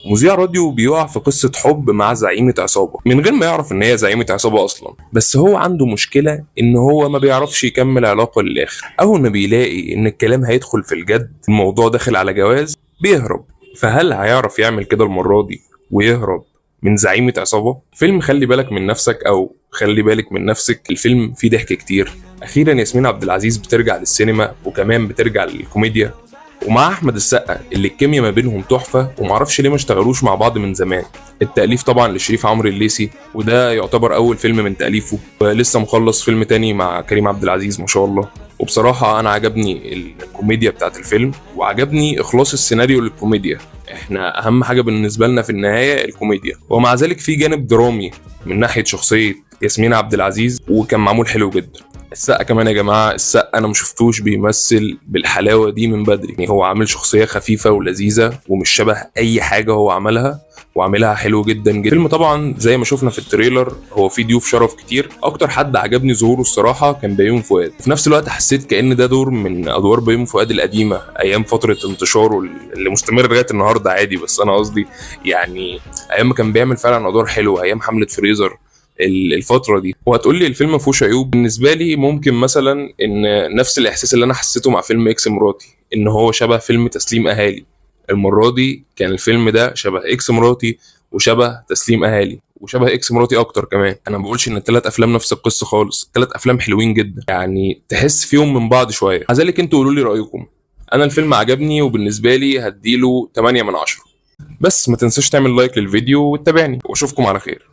مذيع راديو بيقع في قصة حب مع زعيمة عصابة من غير ما يعرف ان هي زعيمة عصابة اصلا، بس هو عنده مشكلة ان هو ما بيعرفش يكمل علاقة للاخر. اول ما بيلاقي ان الكلام هيدخل في الجد، الموضوع داخل على جواز، بيهرب. فهل هيعرف يعمل كده المرة دي ويهرب من زعيمة عصابة؟ فيلم خلي بالك من نفسك او خلي بالك من نفسك، الفيلم فيه ضحك كتير. اخيرا ياسمين عبد العزيز بترجع للسينما وكمان بترجع للكوميديا، ومع احمد السقا اللي الكيميا ما بينهم تحفه، ومعرفش ليه ما اشتغلوش مع بعض من زمان. التاليف طبعا لشريف عمرو الليثي، وده يعتبر اول فيلم من تاليفه، ولسه مخلص فيلم تاني مع كريم عبد العزيز ما شاء الله. وبصراحه انا عجبني الكوميديا بتاعت الفيلم، وعجبني اخلاص السيناريو للكوميديا. احنا اهم حاجه بالنسبه لنا في النهايه الكوميديا، ومع ذلك في جانب درامي من ناحيه شخصيه ياسمين عبد العزيز، وكان معمول حلو جدا. السقا كمان يا جماعه، السقا انا مشفتوش بيمثل بالحلاوه دي من بدري. يعني هو عامل شخصيه خفيفه ولذيذه ومش شبه اي حاجه هو عملها، وعاملها حلو جدا جدا. الفيلم طبعا زي ما شفنا في التريلر هو فيه ضيوف شرف كتير. اكتر حد عجبني ظهوره الصراحه كان بيومي فؤاد. في نفس الوقت حسيت كأن ده دور من ادوار بيومي فؤاد القديمه ايام فتره انتشاره اللي مستمر لغايه النهارده عادي. بس انا قصدي يعني ايام ما كان بيعمل فعلا ادوار حلوه، ايام حمله فريزر الفتره دي. وهتقول لي الفيلم ما فيهوش عيوب. بالنسبه لي ممكن مثلا ان نفس الاحساس اللي انا حسيته مع فيلم اكس مراتي، ان هو شبه فيلم تسليم اهالي. المره دي كان الفيلم ده شبه اكس مراتي وشبه تسليم اهالي وشبه اكس مراتي اكتر كمان. انا ما بقولش ان الثلاث افلام نفس القصه خالص، الثلاث افلام حلوين جدا، يعني تحس فيهم من بعض شويه. مع ذلك انتوا قولوا لي رايكم. انا الفيلم عجبني وبالنسبه لي هديله 8 من 10. بس ما تنساش تعمل لايك للفيديو وتتابعني، واشوفكم على خير.